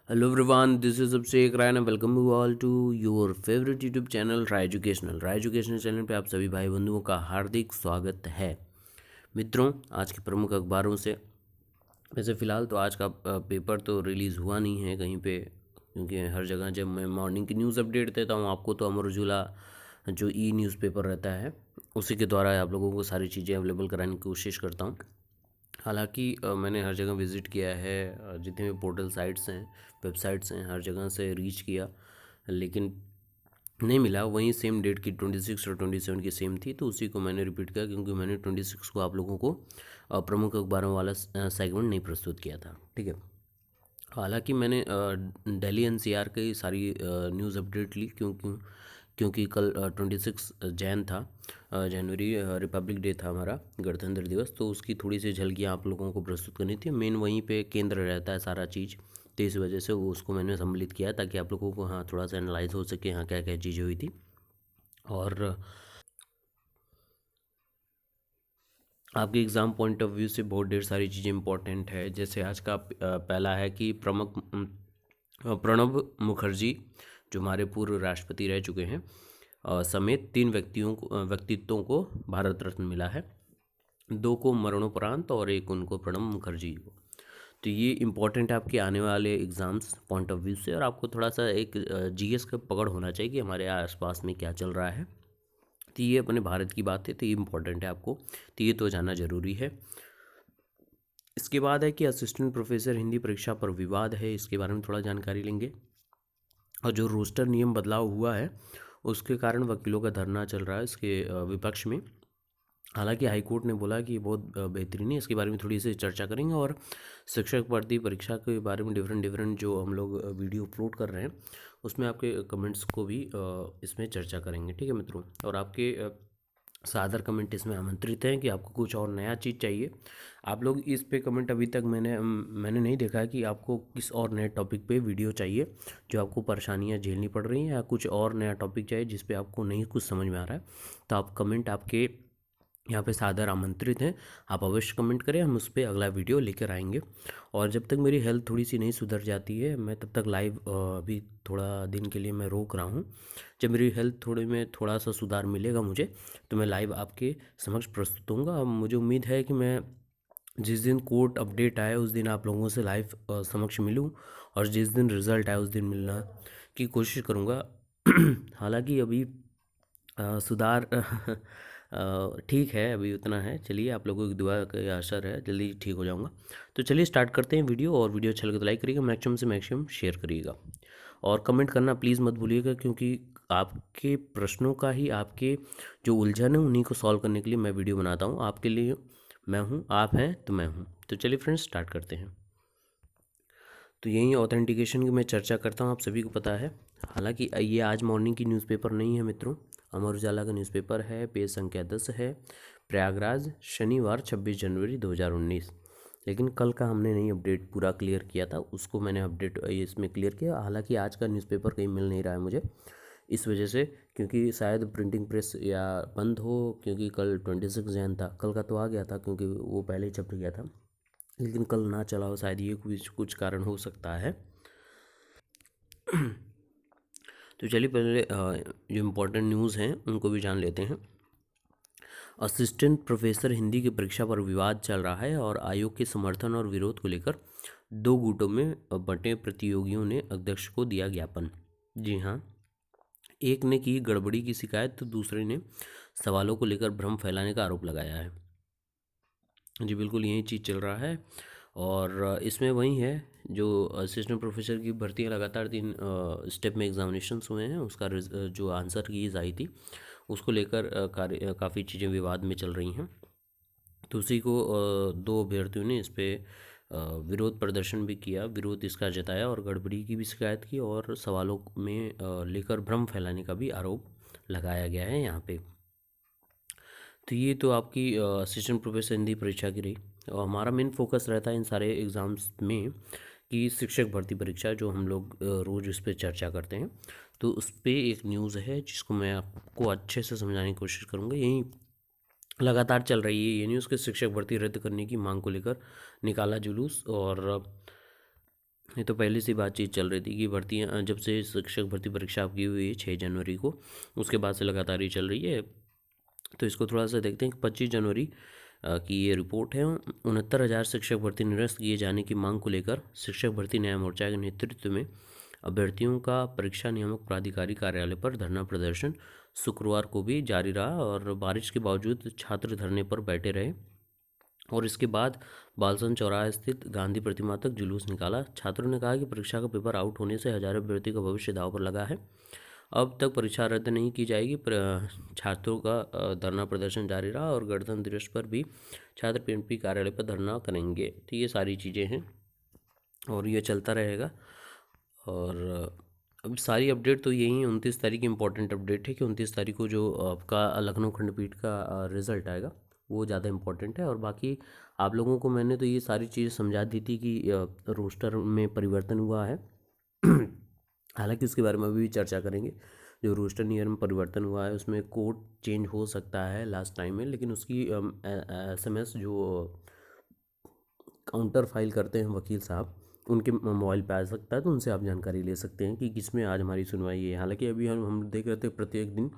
Hello everyone, this is Abhishek Rai and welcome you all to your favorite YouTube channel Rai educational. Rai educational channel पे आप सभी भाई बंधुओं का हार्दिक स्वागत है। मित्रों, आज के प्रमुख अखबारों से वैसे फ़िलहाल तो आज का पेपर तो रिलीज़ हुआ नहीं है कहीं पे, क्योंकि हर जगह जब मैं मॉर्निंग की न्यूज़ अपडेट देता हूँ आपको तो अमर उजाला जो ई न्यूज़पेपर रहता है उसी के द्वारा आप लोगों को सारी चीज़ें अवेलेबल कराने की कोशिश करता हूँ। हालांकि मैंने हर जगह विज़िट किया है, जितने भी पोर्टल साइट्स हैं, वेबसाइट्स हैं, हर जगह से रीच किया लेकिन नहीं मिला। वहीं सेम डेट की 26 और 27 की सेम थी, तो उसी को मैंने रिपीट किया क्योंकि मैंने 26 को आप लोगों को प्रमुख अखबारों वाला सेगमेंट नहीं प्रस्तुत किया था। ठीक है। हालांकि मैंने दिल्ली एनसीआर की सारी न्यूज़ अपडेट ली क्योंकि कल 26 जैन था, जनवरी रिपब्लिक डे था हमारा गणतंत्र दिवस, तो उसकी थोड़ी सी झलकियाँ आप लोगों को प्रस्तुत करनी थी। मेन वहीं पे केंद्र रहता है सारा चीज़, तो इस वजह से वो उसको मैंने सम्मिलित किया ताकि आप लोगों को हाँ थोड़ा सा एनालाइज हो सके हाँ क्या क्या चीज़ें हुई थी। और आपके एग्ज़ाम पॉइंट ऑफ व्यू से बहुत ढेर सारी चीज़ें इंपॉर्टेंट है। जैसे आज का पहला है कि प्रणब मुखर्जी जो हमारे पूर्व राष्ट्रपति रह चुके हैं समेत 3 व्यक्तित्वों को भारत रत्न मिला है। 2 को मरणोपरांत और 1 उनको प्रणब मुखर्जी को। तो ये इम्पोर्टेंट है आपके आने वाले एग्ज़ाम्स पॉइंट ऑफ व्यू से, और आपको थोड़ा सा एक जीएस का पकड़ होना चाहिए कि हमारे आसपास में क्या चल रहा है। तो ये अपने भारत की बात है, तो ये इम्पोर्टेंट है आपको, तो ये तो जानना ज़रूरी है। इसके बाद है कि असिस्टेंट प्रोफेसर हिंदी परीक्षा पर विवाद है, इसके बारे में थोड़ा जानकारी लेंगे। और जो रोस्टर नियम बदलाव हुआ है उसके कारण वकीलों का धरना चल रहा है इसके विपक्ष में। हालांकि हाईकोर्ट ने बोला कि ये बहुत बेहतरीन है, इसके बारे में थोड़ी सी चर्चा करेंगे। और शिक्षक भर्ती परीक्षा के बारे में डिफरेंट जो हम लोग वीडियो अपलोड कर रहे हैं उसमें आपके कमेंट्स को भी इसमें चर्चा करेंगे। ठीक है मित्रों, और आपके सादर कमेंट इसमें आमंत्रित हैं कि आपको कुछ और नया चीज़ चाहिए। आप लोग इस पे कमेंट अभी तक मैंने नहीं देखा है कि आपको किस और नए टॉपिक पे वीडियो चाहिए, जो आपको परेशानियां झेलनी पड़ रही हैं, या कुछ और नया टॉपिक चाहिए जिस पे आपको नहीं कुछ समझ में आ रहा है। तो आप कमेंट आपके यहाँ पे सादर आमंत्रित हैं, आप अवश्य कमेंट करें, हम उस पर अगला वीडियो लेकर आएंगे। और जब तक मेरी हेल्थ थोड़ी सी नहीं सुधर जाती है मैं तब तक लाइव अभी थोड़ा दिन के लिए मैं रोक रहा हूँ। जब मेरी हेल्थ थोड़े में थोड़ा सा सुधार मिलेगा मुझे तो मैं लाइव आपके समक्ष प्रस्तुत होऊंगा। अब मुझे उम्मीद है कि मैं जिस दिन कोर्ट अपडेट आए उस दिन आप लोगों से लाइव समक्ष मिलूं, और जिस दिन रिज़ल्ट आए उस दिन मिलना की कोशिश करूँगा। हालांकि अभी सुधार ठीक है, अभी उतना है। चलिए, आप लोगों की दुआ का असर है, जल्दी ठीक हो जाऊंगा। तो चलिए स्टार्ट करते हैं वीडियो, और वीडियो अच्छा लगे तो लाइक करिएगा, मैक्सिमम से मैक्सिमम शेयर करिएगा, और कमेंट करना प्लीज़ मत भूलिएगा, क्योंकि आपके प्रश्नों का ही, आपके जो उलझन है उन्हीं को सॉल्व करने के लिए मैं वीडियो बनाता हूँ। आपके लिए मैं हूँ, आप हैं तो मैं हूँ। तो चलिए फ्रेंड्स स्टार्ट करते हैं। तो यही ऑथेंटिकेशन की मैं चर्चा करता हूँ, आप सभी को पता है। हालांकि ये आज मॉर्निंग की न्यूज़पेपर नहीं है मित्रों, अमर उजाला का न्यूज़पेपर है, पेज संख्या 10 है, प्रयागराज, शनिवार 26 जनवरी 2019। लेकिन कल का हमने नहीं अपडेट पूरा क्लियर किया था, उसको मैंने अपडेट इसमें क्लियर किया। हालांकि आज का न्यूज़पेपर कहीं मिल नहीं रहा है मुझे इस वजह से, क्योंकि शायद प्रिंटिंग प्रेस या बंद हो, क्योंकि कल 26 जैन था। कल का तो आ गया था क्योंकि वो पहले ही छप गया था, लेकिन कल ना चला हो, शायद ये कुछ कारण हो सकता है। तो चलिए पहले जो इम्पोर्टेंट न्यूज़ हैं उनको भी जान लेते हैं। असिस्टेंट प्रोफेसर हिंदी की परीक्षा पर विवाद चल रहा है, और आयोग के समर्थन और विरोध को लेकर 2 गुटों में बंटे प्रतियोगियों ने अध्यक्ष को दिया ज्ञापन। जी हाँ, एक ने की गड़बड़ी की शिकायत तो दूसरे ने सवालों को लेकर भ्रम फैलाने का आरोप लगाया है। जी बिल्कुल, यही चीज़ चल रहा है। और इसमें वही है, जो असिस्टेंट प्रोफेसर की भर्ती है, लगातार 3 स्टेप में एग्जामिनेशंस हुए हैं, उसका जो आंसर कीज आई थी उसको लेकर काफ़ी चीज़ें विवाद में चल रही हैं। तो उसी को 2 अभ्यर्थियों ने इस पर विरोध प्रदर्शन भी किया, विरोध इसका जताया, और गड़बड़ी की भी शिकायत की, और सवालों में लेकर भ्रम फैलाने का भी आरोप लगाया गया है यहाँ पे। तो ये तो आपकी असिस्टेंट प्रोफेसर हिंदी परीक्षा की रही। और हमारा मेन फोकस रहता है इन सारे एग्ज़ाम्स में कि शिक्षक भर्ती परीक्षा, जो हम लोग रोज़ उस पर चर्चा करते हैं, तो उस पर एक न्यूज़ है जिसको मैं आपको अच्छे से समझाने की कोशिश करूँगा। यही लगातार चल रही है ये न्यूज़ कि शिक्षक भर्ती रद्द करने की मांग को लेकर निकाला जुलूस, और ये तो पहले से बातचीत चल रही थी कि भर्तियाँ जब से शिक्षक भर्ती परीक्षा आपकी हुई है 6 जनवरी को, उसके बाद से लगातार ये चल रही है। तो इसको थोड़ा सा देखते हैं कि 25 जनवरी की ये रिपोर्ट है। 69,000 शिक्षक भर्ती निरस्त किए जाने की मांग को लेकर शिक्षक भर्ती न्याय मोर्चा के नेतृत्व में अभ्यर्थियों का परीक्षा नियामक प्राधिकारी कार्यालय पर धरना प्रदर्शन शुक्रवार को भी जारी रहा और बारिश के बावजूद छात्र धरने पर बैठे रहे और इसके बाद बालसन चौराहा स्थित गांधी प्रतिमा तक जुलूस निकाला। छात्रों ने कहा कि परीक्षा का पेपर आउट होने से हजारों अभ्यर्थियों का भविष्य दांव पर लगा है। अब तक परीक्षा रद्द नहीं की जाएगी। छात्रों का धरना प्रदर्शन जारी रहा और गणतंत्र दिवस पर भी छात्र पीएनपी कार्यालय पर धरना करेंगे। तो ये सारी चीज़ें हैं और ये चलता रहेगा। और अब सारी अपडेट तो यही 29 तारीख की इम्पोर्टेंट अपडेट है कि 29 तारीख को जो आपका लखनऊ खंडपीठ का रिज़ल्ट आएगा वो ज़्यादा इम्पोर्टेंट है। और बाकी आप लोगों को मैंने तो ये सारी चीज़ें समझा दी थी कि रोस्टर में परिवर्तन हुआ है। हालांकि उसके बारे में अभी भी चर्चा करेंगे। जो रोस्टर नियम में परिवर्तन हुआ है उसमें कोड चेंज हो सकता है लास्ट टाइम में, लेकिन उसकी SMS जो काउंटर फाइल करते हैं वकील साहब उनके मोबाइल पे आ सकता है, तो उनसे आप जानकारी ले सकते हैं कि किसमें आज हमारी सुनवाई है। हालांकि अभी हम देख रहे थे प्रत्येक दिन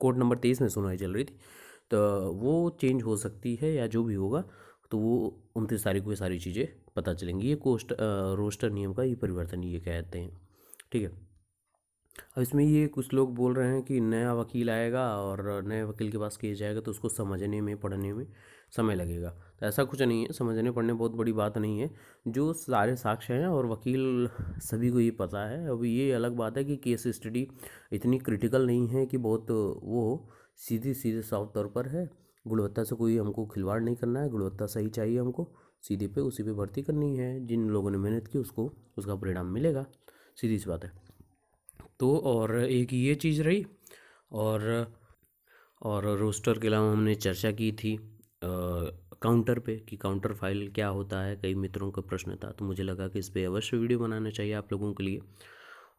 कोर्ट नंबर 23 में सुनवाई चल रही थी, तो वो चेंज हो सकती है या जो भी होगा, तो वो 29 तारीख को ये सारी चीज़ें पता चलेंगी। ये रोस्टर नियम का ये परिवर्तन ये कहते हैं, ठीक है। अब इसमें ये कुछ लोग बोल रहे हैं कि नया वकील आएगा और नए वकील के पास केस जाएगा तो उसको समझने में पढ़ने में समय लगेगा। तो ऐसा कुछ नहीं है, समझने पढ़ने बहुत बड़ी बात नहीं है। जो सारे साक्ष्य हैं और वकील सभी को ये पता है। अब ये अलग बात है कि केस स्टडी इतनी क्रिटिकल नहीं है कि बहुत वो सीधी सीधे साफ तौर पर है। गुणवत्ता से कोई हमको खिलवाड़ नहीं करना है, गुणवत्ता सही चाहिए हमको, सीधे पे उसी पे भर्ती करनी है। जिन लोगों ने मेहनत की उसको उसका परिणाम मिलेगा, सीधी सी बात है। तो और एक ये चीज़ रही। और रोस्टर के अलावा हमने चर्चा की थी काउंटर पे कि काउंटर फाइल क्या होता है। कई मित्रों का प्रश्न था, तो मुझे लगा कि इस पर अवश्य वीडियो बनाना चाहिए आप लोगों के लिए,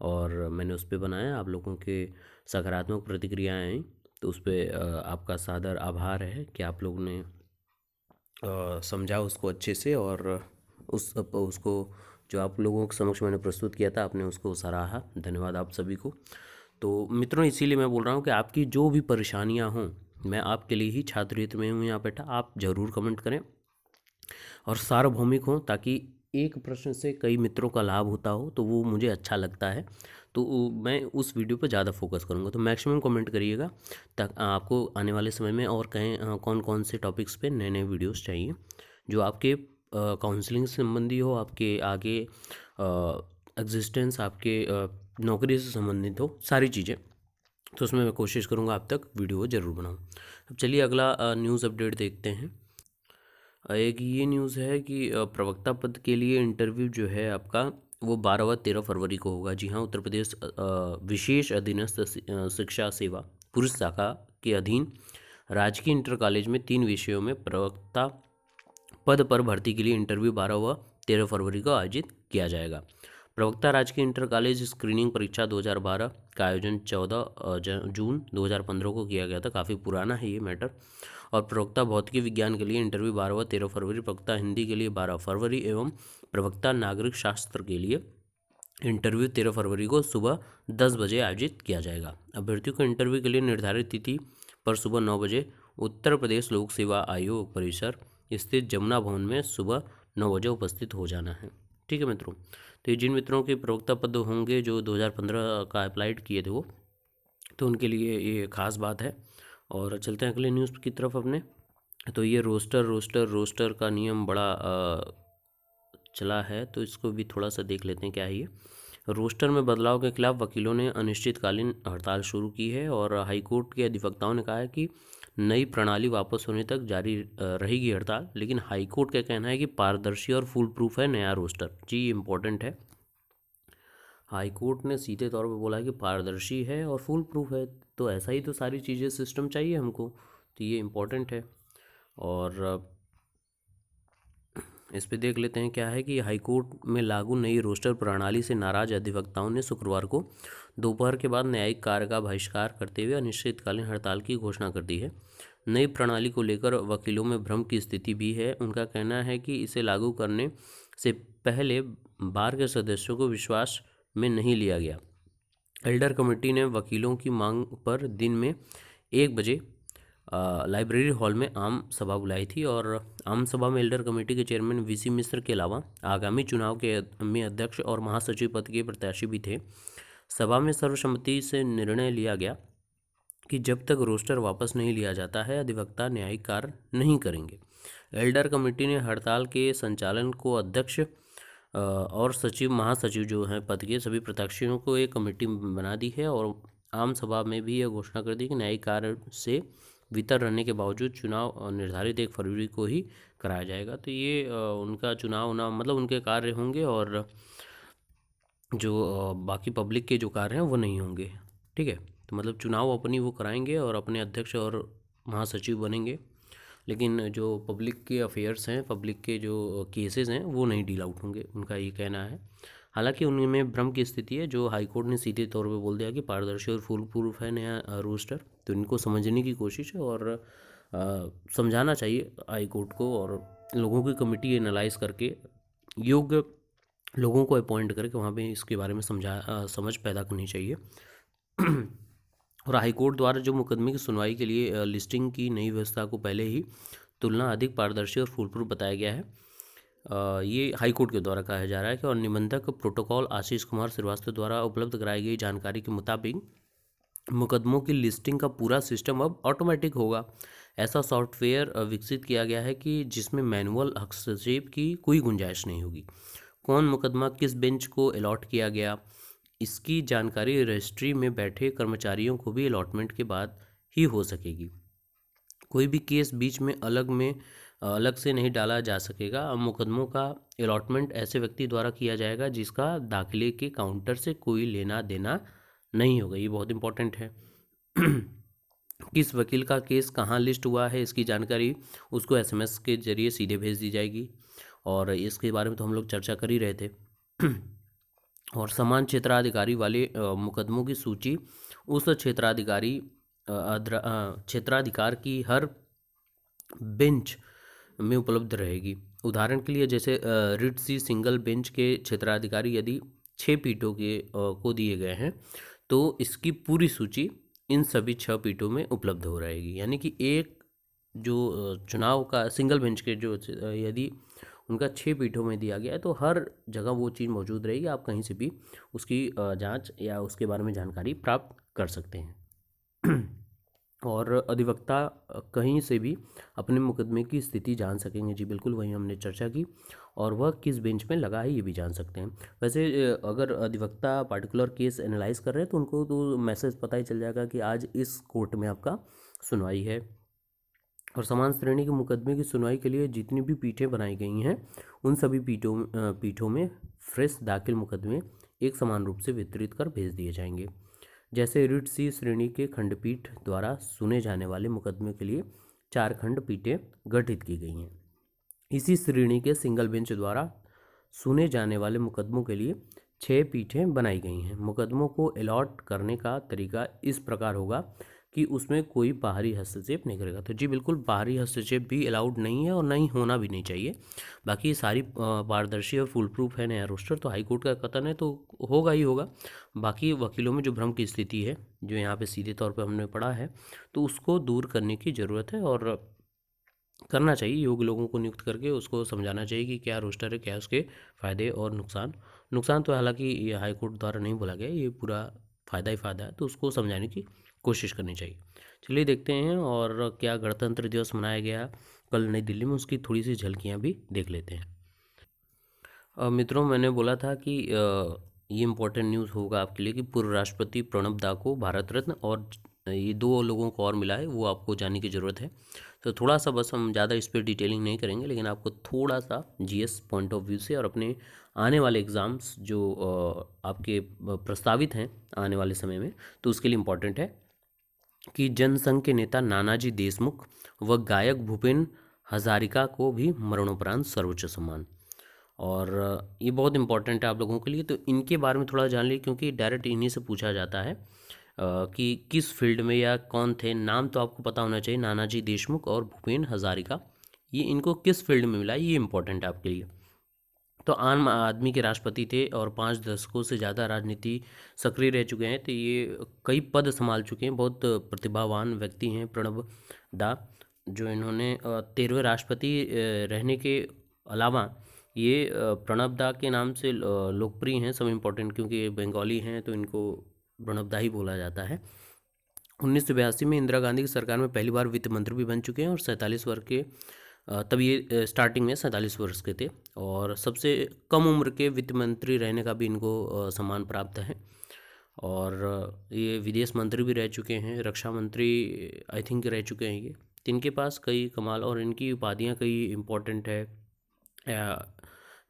और मैंने उस पर बनाया। आप लोगों के सकारात्मक प्रतिक्रियाएँ आई, तो उस पर आपका सादर आभार है कि आप लोगों ने समझा उसको अच्छे से और उसको जो आप लोगों के समक्ष मैंने प्रस्तुत किया था आपने उसको सराहा। धन्यवाद आप सभी को। तो मित्रों, इसीलिए मैं बोल रहा हूँ कि आपकी जो भी परेशानियाँ हों, मैं आपके लिए ही छात्र हित में हूँ यहाँ बैठा। आप ज़रूर कमेंट करें और सार्वभौमिक हों, ताकि एक प्रश्न से कई मित्रों का लाभ होता हो, तो वो मुझे अच्छा लगता है। तो मैं उस वीडियो पर ज़्यादा फोकस करूँगा। तो मैक्सिमम कमेंट करिएगा ताकि आपको आने वाले समय में और कहें कौन कौन से टॉपिक्स पे नए नए वीडियोस चाहिए जो आपके काउंसलिंग से संबंधी हो, आपके आगे एग्जिस्टेंस, आपके नौकरी से संबंधित हो, सारी चीज़ें। तो उसमें मैं कोशिश करूँगा आप तक वीडियो ज़रूर बनाऊँ। अब चलिए अगला न्यूज़ अपडेट देखते हैं। एक ये न्यूज़ है कि प्रवक्ता पद के लिए इंटरव्यू जो है आपका वो 12 व 13 फरवरी को होगा। जी हाँ, उत्तर प्रदेश विशेष अधीनस्थ शिक्षा सेवा पुरुष शाखा के अधीन राजकीय इंटर कॉलेज में 3 विषयों में प्रवक्ता पद पर भर्ती के लिए इंटरव्यू 12 व 13 फरवरी को आयोजित किया जाएगा। प्रवक्ता राजकीय इंटर कॉलेज स्क्रीनिंग परीक्षा 2012 का आयोजन 14 जून 2015 को किया गया था। काफ़ी पुराना है ये मैटर। और प्रवक्ता भौतिकी विज्ञान के लिए इंटरव्यू 12 व 13 फरवरी, प्रवक्ता हिंदी के लिए 12 फरवरी एवं प्रवक्ता नागरिक शास्त्र के लिए इंटरव्यू 13 फरवरी को सुबह 10 बजे आयोजित किया जाएगा। अभ्यर्थियों को इंटरव्यू के लिए निर्धारित तिथि पर सुबह 9 बजे उत्तर प्रदेश लोक सेवा आयोग परिसर स्थित जमुना भवन में सुबह 9 बजे उपस्थित हो जाना है। ठीक है मित्रों, तो ये जिन मित्रों के प्रवक्ता पद होंगे जो 2015 का अप्लाइड किए थे वो, तो उनके लिए ये खास बात है। और चलते हैं अगले न्यूज़ की तरफ अपने। तो ये रोस्टर का नियम बड़ा चला है, तो इसको भी थोड़ा सा देख लेते हैं क्या है ये। रोस्टर में बदलाव के खिलाफ वकीलों ने अनिश्चितकालीन हड़ताल शुरू की है और हाईकोर्ट के अधिवक्ताओं ने कहा है कि नई प्रणाली वापस होने तक जारी रहेगी हड़ताल। लेकिन हाईकोर्ट का कहना है कि पारदर्शी और फुल प्रूफ है नया रोस्टर। जी, ये इम्पोर्टेंट है। हाईकोर्ट ने सीधे तौर पे बोला है कि पारदर्शी है और फुल प्रूफ है, तो ऐसा ही तो सारी चीज़ें सिस्टम चाहिए हमको, तो ये इम्पोर्टेंट है। और इस पे देख लेते हैं क्या है कि हाईकोर्ट में लागू नई रोस्टर प्रणाली से नाराज अधिवक्ताओं ने शुक्रवार को दोपहर के बाद न्यायिक कार्य का बहिष्कार करते हुए अनिश्चितकालीन हड़ताल की घोषणा कर दी है। नई प्रणाली को लेकर वकीलों में भ्रम की स्थिति भी है। उनका कहना है कि इसे लागू करने से पहले बार के सदस्यों को विश्वास में नहीं लिया गया। एल्डर कमेटी ने वकीलों की मांग पर दिन में 1 बजे लाइब्रेरी हॉल में आम सभा बुलाई थी और आम सभा में एल्डर कमेटी के चेयरमैन वीसी मिश्र के अलावा आगामी चुनाव के में अध्यक्ष और महासचिव पद के प्रत्याशी भी थे। सभा में सर्वसम्मति से निर्णय लिया गया कि जब तक रोस्टर वापस नहीं लिया जाता है अधिवक्ता न्यायिक कार्य नहीं करेंगे। एल्डर कमेटी ने हड़ताल के संचालन को अध्यक्ष और सचिव महासचिव जो हैं पद के सभी प्रत्याशियों को एक कमेटी बना दी है और आम सभा में भी यह घोषणा कर दी कि न्यायिक कार्य से भीतर रहने के बावजूद चुनाव निर्धारित 1 फरवरी को ही कराया जाएगा। तो ये उनका चुनाव ना मतलब उनके कार्य होंगे और जो बाकी पब्लिक के जो कार्य हैं वो नहीं होंगे। ठीक है, तो मतलब चुनाव अपनी वो कराएंगे और अपने अध्यक्ष और महासचिव बनेंगे, लेकिन जो पब्लिक के अफेयर्स हैं, पब्लिक के जो केसेस हैं वो नहीं डील आउट होंगे, उनका ये कहना है। हालांकि उनमें भ्रम की स्थिति है। जो हाईकोर्ट ने सीधे तौर पे बोल दिया कि पारदर्शी और फुल प्रूफ है नया रोस्टर, तो इनको समझने की कोशिश है और समझाना चाहिए हाईकोर्ट को और लोगों की कमेटी एनालाइज करके योग्य लोगों को अपॉइंट करके वहाँ पे इसके बारे में समझ पैदा करनी चाहिए। और हाईकोर्ट द्वारा जो मुकदमे की सुनवाई के लिए लिस्टिंग की नई व्यवस्था को पहले ही तुलना अधिक पारदर्शी और फुल प्रूफ बताया गया है। ये हाईकोर्ट के द्वारा कहा जा रहा है कि और निबंधक प्रोटोकॉल आशीष कुमार श्रीवास्तव द्वारा उपलब्ध कराई गई जानकारी के मुताबिक मुकदमों की लिस्टिंग का पूरा सिस्टम अब ऑटोमेटिक होगा। ऐसा सॉफ्टवेयर विकसित किया गया है कि जिसमें मैनुअल हस्तक्षेप की कोई गुंजाइश नहीं होगी। कौन मुकदमा किस बेंच को अलॉट किया गया, इसकी जानकारी रजिस्ट्री में बैठे कर्मचारियों को भी अलॉटमेंट के बाद ही हो सकेगी। कोई भी केस बीच में अलग से नहीं डाला जा सकेगा। अब मुकदमों का अलॉटमेंट ऐसे व्यक्ति द्वारा किया जाएगा जिसका दाखिले के काउंटर से कोई लेना देना नहीं होगा। ये बहुत इंपॉर्टेंट है। किस वकील का केस कहाँ लिस्ट हुआ है इसकी जानकारी उसको एसएमएस के जरिए सीधे भेज दी जाएगी और इसके बारे में तो हम लोग चर्चा कर ही रहे थे। और समान क्षेत्राधिकारी वाले मुकदमों की सूची उस क्षेत्राधिकार की हर बेंच में उपलब्ध रहेगी। उदाहरण के लिए जैसे रिट सी सिंगल बेंच के क्षेत्राधिकारी यदि 6 पीठों के को दिए गए हैं तो इसकी पूरी सूची इन सभी 6 पीठों में उपलब्ध हो रहेगी। यानी कि एक जो चुनाव का सिंगल बेंच के जो यदि उनका 6 पीठों में दिया गया है तो हर जगह वो चीज़ मौजूद रहेगी। आप कहीं से भी उसकी जांच या उसके बारे में जानकारी प्राप्त कर सकते हैं। और अधिवक्ता कहीं से भी अपने मुकदमे की स्थिति जान सकेंगे। जी बिल्कुल, वही हमने चर्चा की। और वह किस बेंच में लगा है ये भी जान सकते हैं। वैसे अगर अधिवक्ता पार्टिकुलर केस एनालाइज कर रहे हैं तो उनको तो मैसेज पता ही चल जाएगा कि आज इस कोर्ट में आपका सुनवाई है। और समान श्रेणी के मुकदमे की सुनवाई के लिए जितनी भी पीठें बनाई गई हैं उन सभी पीठों में फ्रेश दाखिल मुकदमे एक समान रूप से वितरित कर भेज दिए जाएंगे। जैसे रिट सी श्रेणी के खंडपीठ द्वारा सुने जाने वाले मुकदमे के लिए 4 खंडपीठें गठित की गई हैं। इसी श्रेणी के सिंगल बेंच द्वारा सुने जाने वाले मुकदमों के लिए 6 पीठें बनाई गई हैं। मुकदमों को अलॉट करने का तरीका इस प्रकार होगा कि उसमें कोई बाहरी हस्तक्षेप नहीं करेगा। तो जी बिल्कुल, बाहरी हस्तक्षेप भी अलाउड नहीं है और नहीं होना भी नहीं चाहिए। बाकी सारी पारदर्शी और फुल प्रूफ है नया रोस्टर, तो हाईकोर्ट का कथन है तो होगा ही होगा। बाकी वकीलों में जो भ्रम की स्थिति है जो यहाँ पे सीधे तौर पे हमने पढ़ा है तो उसको दूर करने की ज़रूरत है और करना चाहिए। योग्य लोगों को नियुक्त करके उसको समझाना चाहिए कि क्या रोस्टर है, क्या उसके फ़ायदे और नुकसान तो हालांकि ये हाईकोर्ट द्वारा नहीं बोला गया, ये पूरा फ़ायदा ही फ़ायदा है, तो उसको समझाने की कोशिश करनी चाहिए। चलिए देखते हैं और क्या गणतंत्र दिवस मनाया गया कल नई दिल्ली में, उसकी थोड़ी सी झलकियाँ भी देख लेते हैं। मित्रों, मैंने बोला था कि ये इम्पोर्टेंट न्यूज़ होगा आपके लिए कि पूर्व राष्ट्रपति प्रणब दा को भारत रत्न और ये 2 लोगों को और मिला है, वो आपको जानने की ज़रूरत है। तो थोड़ा सा बस हम ज़्यादा इस पर डिटेलिंग नहीं करेंगे, लेकिन आपको थोड़ा सा जीएस पॉइंट ऑफ व्यू से और अपने आने वाले एग्ज़ाम्स जो आपके प्रस्तावित हैं आने वाले समय में, तो उसके लिए इम्पोर्टेंट है कि जनसंघ के नेता नानाजी देशमुख व गायक भूपेन हजारिका को भी मरणोपरांत सर्वोच्च सम्मान। और ये बहुत इंपॉर्टेंट है आप लोगों के लिए, तो इनके बारे में थोड़ा जान लीजिए क्योंकि डायरेक्ट इन्हीं से पूछा जाता है कि किस फील्ड में या कौन थे। नाम तो आपको पता होना चाहिए, नानाजी देशमुख और भूपेन हजारिका, ये इनको किस फील्ड में मिला, ये इंपॉर्टेंट है आपके लिए। तो आम आदमी के राष्ट्रपति थे और 5 दशकों से ज़्यादा राजनीति सक्रिय रह चुके हैं। तो ये कई पद संभाल चुके हैं, बहुत प्रतिभावान व्यक्ति हैं प्रणब दा, जो इन्होंने 13वें राष्ट्रपति रहने के अलावा ये प्रणब दा के नाम से लोकप्रिय हैं, सब इम्पोर्टेंट, क्योंकि ये बंगाली हैं तो इनको प्रणब दा ही बोला जाता है। 1982 में इंदिरा गांधी की सरकार में पहली बार वित्त मंत्री भी बन चुके हैं और 47 वर्ष के तब ये स्टार्टिंग में 47 वर्ष के थे और सबसे कम उम्र के वित्त मंत्री रहने का भी इनको सम्मान प्राप्त है। और ये विदेश मंत्री भी रह चुके हैं, रक्षा मंत्री आई थिंक रह चुके हैं ये। तो इनके पास कई कमाल और इनकी उपाधियाँ कई इम्पोर्टेंट है।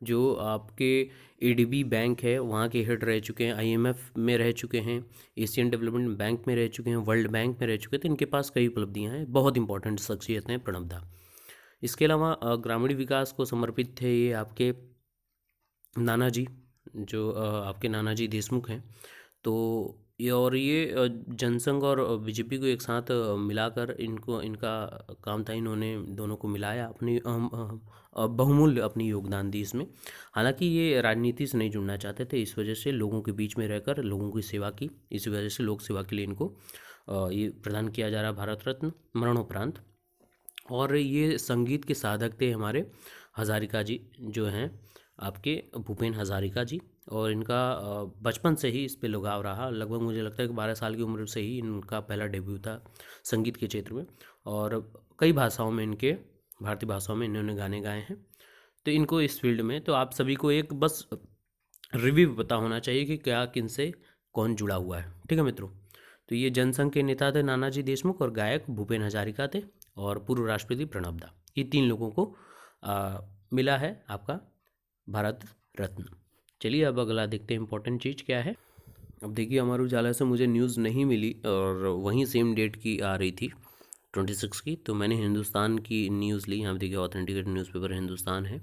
जो आपके एडीबी बैंक है वहाँ के हेड रह चुके हैं, आईएमएफ में रह चुके हैं, एशियन डेवलपमेंट बैंक में रह चुके हैं, वर्ल्ड बैंक में रह चुके हैं। तो इनके पास कई उपलब्धियाँ हैं, बहुत इंपॉर्टेंट शख्सियत हैं प्रणब दा। इसके अलावा ग्रामीण विकास को समर्पित थे ये आपके नानाजी, जो आपके नानाजी देशमुख हैं। तो ये जनसंघ और बीजेपी को एक साथ मिलाकर इनका काम था, इन्होंने दोनों को मिलाया, अपनी बहुमूल्य अपनी योगदान दी इसमें। हालांकि ये राजनीति से नहीं जुड़ना चाहते थे, इस वजह से लोगों के बीच में रहकर लोगों की सेवा की, इस वजह से लोक सेवा के लिए इनको ये प्रदान किया जा रहा भारत रत्न मरणोपरांत। और ये संगीत के साधक थे हमारे हज़ारिका जी, जो हैं आपके भूपेन हज़ारिका जी। और इनका बचपन से ही इस पे लगाव रहा, लगभग मुझे लगता है कि 12 साल की उम्र से ही इनका पहला डेब्यू था संगीत के क्षेत्र में। और कई भाषाओं में इनके, भारतीय भाषाओं में इन्होंने गाने गाए हैं। तो इनको इस फील्ड में, तो आप सभी को एक बस रिव्यू पता होना चाहिए कि क्या किन से कौन जुड़ा हुआ है। ठीक है मित्रों, तो ये जनसंघ के नेता थे नानाजी देशमुख और गायक भूपेन हज़ारिका थे और पूर्व राष्ट्रपति प्रणब दा। ये 3 लोगों को मिला है आपका भारत रत्न। चलिए अब अगला देखते हैं इम्पोर्टेंट चीज़ क्या है। अब देखिए, अमर उजाला से मुझे न्यूज़ नहीं मिली और वहीं सेम डेट की आ रही थी 26 की, तो मैंने हिंदुस्तान की न्यूज़ ली। यहाँ देखिए ऑथेंटिकेट न्यूज़पेपर हिंदुस्तान है,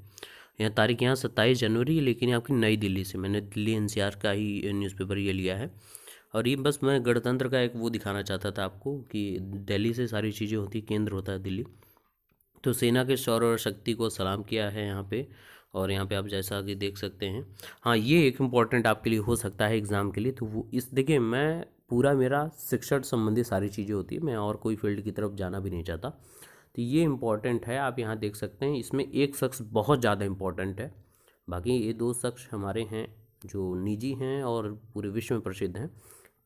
यहाँ तारीख यहाँ 27 जनवरी है, लेकिन आपकी नई दिल्ली से, मैंने दिल्ली एनसीआर का ही न्यूज़पेपर ये लिया है। और ये बस मैं गणतंत्र का एक वो दिखाना चाहता था आपको कि दिल्ली से सारी चीज़ें होती, केंद्र होता है दिल्ली। तो सेना के शौर्य और शक्ति को सलाम किया है यहाँ पे, और यहाँ पे आप जैसा कि देख सकते हैं। हाँ, ये एक इम्पॉर्टेंट आपके लिए हो सकता है एग्ज़ाम के लिए, तो वो इस देखिए, मैं पूरा मेरा शिक्षण संबंधी सारी चीज़ें होती है, मैं और कोई फील्ड की तरफ जाना भी नहीं चाहता। तो ये इम्पॉर्टेंट है, आप यहाँ देख सकते हैं। इसमें एक शख्स बहुत ज़्यादा इम्पॉर्टेंट है, बाकी ये 2 शख्स हमारे हैं जो निजी हैं और पूरे विश्व में प्रसिद्ध हैं,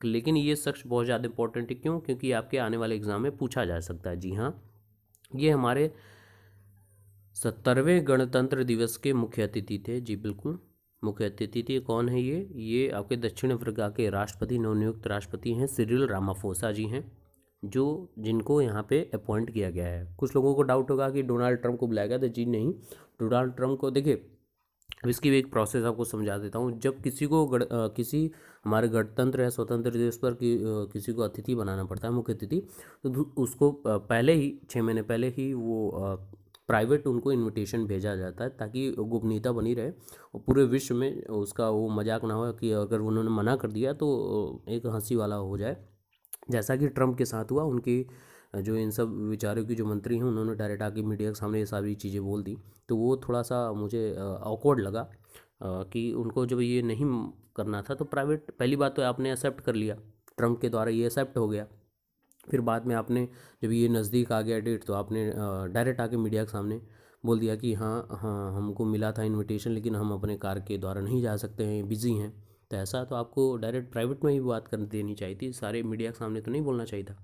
लेकिन ये शख्स बहुत ज़्यादा इम्पोर्टेंट है। क्यों? क्योंकि आपके आने वाले एग्ज़ाम में पूछा जा सकता है। जी हाँ, ये हमारे 70वें गणतंत्र दिवस के मुख्य अतिथि थे। जी बिल्कुल, मुख्य अतिथि थे। कौन है ये आपके दक्षिण अफ्रीका के राष्ट्रपति, नवनियुक्त राष्ट्रपति हैं, सिरिल रामाफोसा जी हैं, जो जिनको यहाँ पे अपॉइंट किया गया है। कुछ लोगों को डाउट होगा कि डोनाल्ड ट्रंप को बुलाया गया था। जी नहीं, डोनाल्ड ट्रंप को, देखिए अब इसकी भी एक प्रोसेस आपको समझा देता हूँ। जब किसी को किसी हमारे गणतंत्र या स्वतंत्र दिवस पर किसी को अतिथि बनाना पड़ता है, मुख्य अतिथि, तो उसको पहले ही 6 महीने पहले ही वो प्राइवेट उनको इनविटेशन भेजा जाता है, ताकि गोपनीयता बनी रहे और पूरे विश्व में उसका वो मजाक ना हो कि अगर उन्होंने मना कर दिया तो एक हंसी वाला हो जाए, जैसा कि ट्रंप के साथ हुआ। उनकी जो इन सब विचारों की जो मंत्री हैं, उन्होंने डायरेक्ट आके मीडिया के सामने ये सारी चीज़ें बोल दी। तो वो थोड़ा सा मुझे ऑकवर्ड लगा कि उनको जब ये नहीं करना था तो प्राइवेट, पहली बात तो आपने एक्सेप्ट कर लिया, ट्रंप के द्वारा ये एक्सेप्ट हो गया। फिर बाद में आपने जब ये नज़दीक आ गया डेट, तो आपने डायरेक्ट आके मीडिया के सामने बोल दिया कि हाँ हाँ हमको मिला था इनविटेशन, लेकिन हम अपने कार के द्वारा नहीं जा सकते हैं, बिज़ी हैं। तो ऐसा तो आपको डायरेक्ट प्राइवेट में ही बात कर देनी चाहिए थी, सारे मीडिया के सामने तो नहीं बोलना चाहिए था।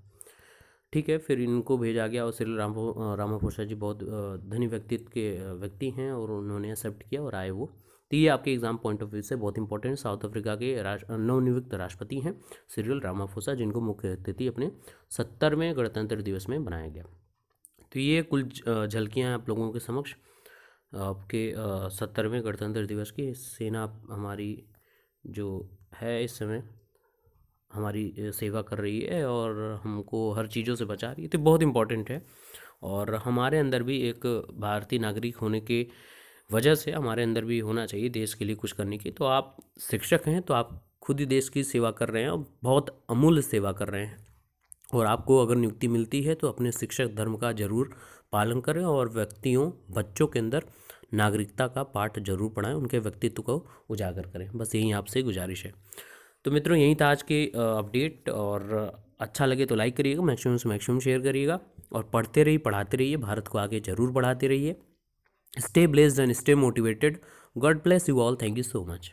ठीक है, फिर इनको भेजा गया और सिरिल रामाफोसा जी बहुत धनी व्यक्तित्व के व्यक्ति हैं और उन्होंने एक्सेप्ट किया और आए वो। तो ये आपके एग्जाम पॉइंट ऑफ व्यू से बहुत इंपॉर्टेंट, साउथ अफ्रीका के नवनियुक्त राष्ट्रपति हैं सिरिल रामाफोसा, जिनको मुख्य अतिथि अपने 70वें गणतंत्र दिवस में बनाया गया। तो ये कुल झलकियाँ आप लोगों के समक्ष आपके 70वें गणतंत्र दिवस की। सेना हमारी जो है इस समय हमारी सेवा कर रही है और हमको हर चीज़ों से बचा रही है, तो बहुत इम्पोर्टेंट है। और हमारे अंदर भी एक भारतीय नागरिक होने के वजह से हमारे अंदर भी होना चाहिए देश के लिए कुछ करने की। तो आप शिक्षक हैं तो आप खुद ही देश की सेवा कर रहे हैं और बहुत अमूल्य सेवा कर रहे हैं। और आपको अगर नियुक्ति मिलती है तो अपने शिक्षक धर्म का ज़रूर पालन करें और व्यक्तियों, बच्चों के अंदर नागरिकता का पाठ जरूर पढ़ाएं, उनके व्यक्तित्व को उजागर करें। बस यही आपसे गुजारिश है। तो मित्रों, यही था आज के अपडेट, और अच्छा लगे तो लाइक करिएगा, मैक्सिमम से मैक्सिमम शेयर करिएगा, और पढ़ते रहिए, पढ़ाते रहिए, भारत को आगे जरूर बढ़ाते रहिए। Stay blessed and stay motivated. God bless you all. Thank you so much.